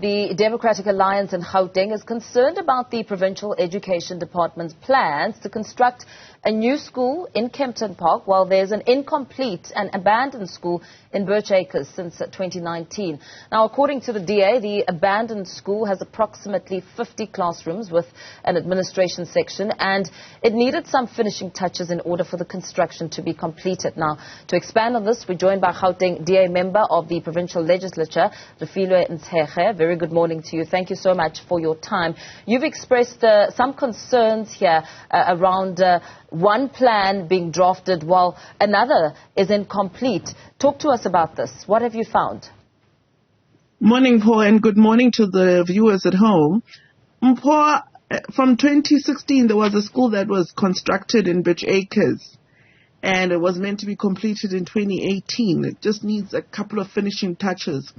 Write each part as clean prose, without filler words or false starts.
The Democratic Alliance in Gauteng is concerned about the Provincial Education Department's plans to construct a new school in Kempton Park while there's an incomplete and abandoned school in Birch Acres since 2019. Now, according to the DA, the abandoned school has approximately 50 classrooms with an administration section, and it needed some finishing touches in order for the construction to be completed. Now, to expand on this, we're joined by Gauteng DA member of the Provincial Legislature, Refiloe Nt'sekhe. Very good morning to you. Thank you so much for your time. You've expressed some concerns here around one plan being drafted while another is incomplete. Talk to us about this. What have you found? Morning, Paul, and good morning to the viewers at home. Paul, from 2016, there was a school that was constructed in Birch Acres, and it was meant to be completed in 2018. It just needs a couple of finishing touches.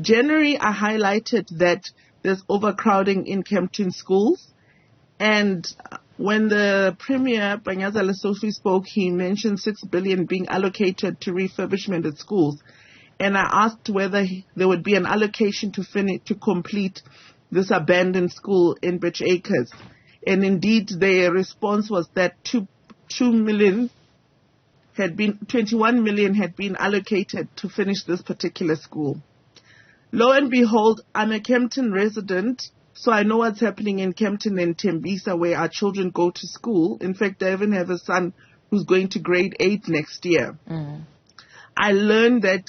January, I highlighted that there's overcrowding in Kempton schools, and when the Premier, Panyaza Lesotho, spoke, he mentioned 6 billion being allocated to refurbishment at schools. And I asked whether there would be an allocation to complete this abandoned school in Birch Acres. And indeed, their response was that 21 million had been allocated to finish this particular school. Lo and behold, I'm a Kempton resident, so I know what's happening in Kempton and Tembisa, where our children go to school. In fact, I even have a son who's going to grade 8 next year. I learned that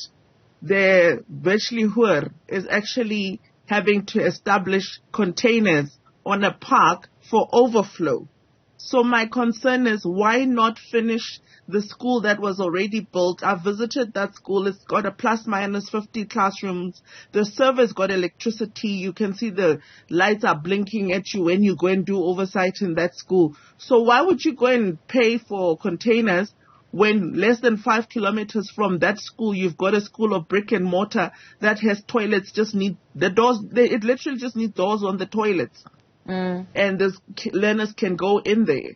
the Refiloe is actually having to establish containers on a park for overflow. So my concern is, why not finish the school that was already built? I visited that school. It's got a plus minus 50 classrooms. The server's got electricity. You can see the lights are blinking at you when you go and do oversight in that school. So why would you go and pay for containers when less than 5 kilometers from that school, you've got a school of brick and mortar that has toilets, just need the doors. It literally just needs doors on the toilets. And the learners can go in there.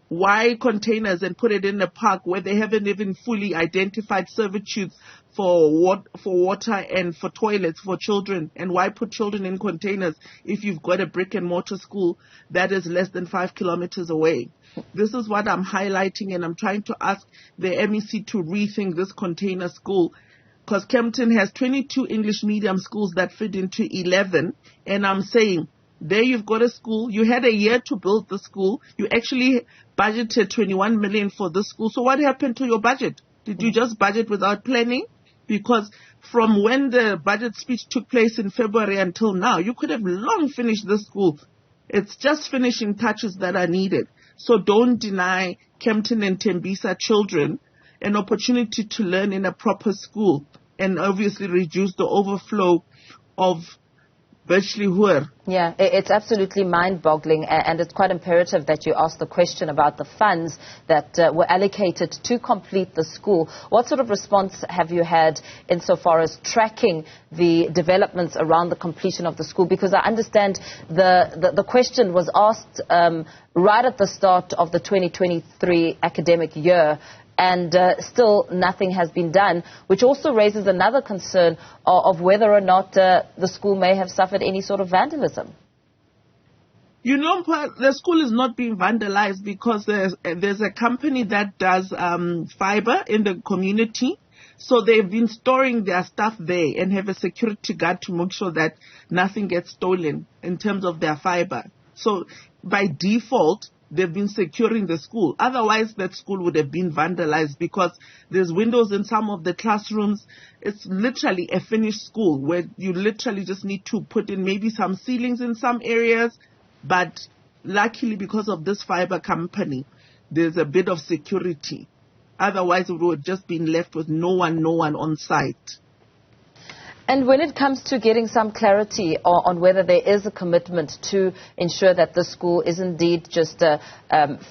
Why containers and put it in a park where they haven't even fully identified servitudes for water and for toilets for children? And why put children in containers if you've got a brick and mortar school that is less than 5 kilometers away? This is what I'm highlighting, and I'm trying to ask the MEC to rethink this container school, because Kempton has 22 English medium schools that fit into 11, and I'm saying, there you've got a school. You had a year to build the school. You actually budgeted 21 million for the school. So what happened to your budget? Did you just budget without planning? Because from when the budget speech took place in February until now, you could have long finished the school. It's just finishing touches that are needed. So don't deny Kempton and Tembisa children an opportunity to learn in a proper school, and obviously reduce the overflow of Refiloe. Yeah, it's absolutely mind-boggling, and it's quite imperative that you ask the question about the funds that were allocated to complete the school. What sort of response have you had insofar as tracking the developments around the completion of the school? Because I understand the question was asked right at the start of the 2023 academic year, and still nothing has been done, which also raises another concern of whether or not the school may have suffered any sort of vandalism. You know, the school is not being vandalized because there's a company that does fiber in the community. So they've been storing their stuff there and have a security guard to make sure that nothing gets stolen in terms of their fiber. So by default, they've been securing the school. Otherwise, that school would have been vandalized because there's windows in some of the classrooms. It's literally a finished school where you literally just need to put in maybe some ceilings in some areas. But luckily, because of this fiber company, there's a bit of security. Otherwise, it would have just been left with no one on site. And when it comes to getting some clarity on whether there is a commitment to ensure that the school is indeed just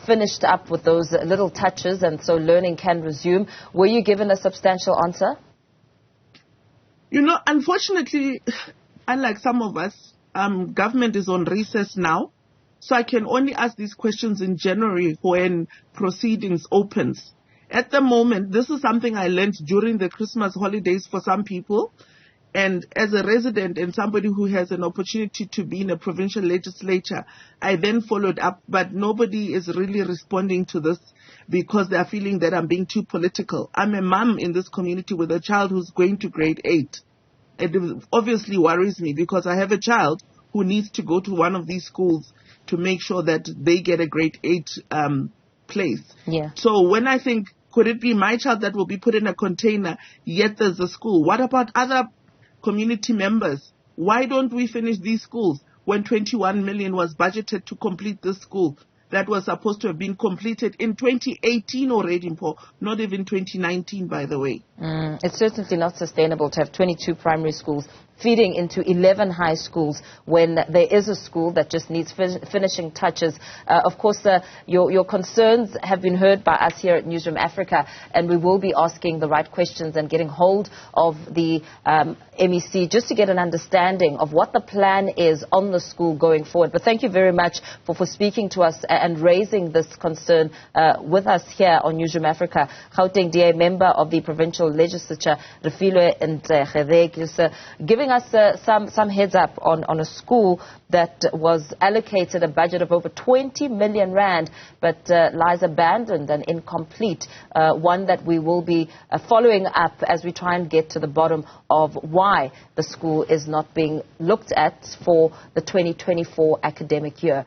finished up with those little touches and so learning can resume, were you given a substantial answer? You know, unfortunately, unlike some of us, government is on recess now. So I can only ask these questions in January when proceedings opens. At the moment, this is something I learned during the Christmas holidays for some people. And as a resident and somebody who has an opportunity to be in a provincial legislature, I then followed up, but nobody is really responding to this because they are feeling that I'm being too political. I'm a mom in this community with a child who's going to grade 8. It obviously worries me because I have a child who needs to go to one of these schools to make sure that they get a grade 8 place. Yeah. So when I think, could it be my child that will be put in a container, yet there's a school? What about other community members? Why don't we finish these schools when 21 million was budgeted to complete this school that was supposed to have been completed in 2018 already, not even 2019, by the way? It's certainly not sustainable to have 22 primary schools feeding into 11 high schools when there is a school that just needs finishing touches. Of course, your concerns have been heard by us here at Newzroom Afrika, and we will be asking the right questions and getting hold of the MEC just to get an understanding of what the plan is on the school going forward. But thank you very much for speaking to us and raising this concern with us here on Newzroom Afrika. Gauteng DA member of the Provincial Legislature, Refiloe Nt'sekhe, giving us some heads up on a school that was allocated a budget of over 20 million rand, but lies abandoned and incomplete. One that we will be following up as we try and get to the bottom of why the school is not being looked at for the 2024 academic year.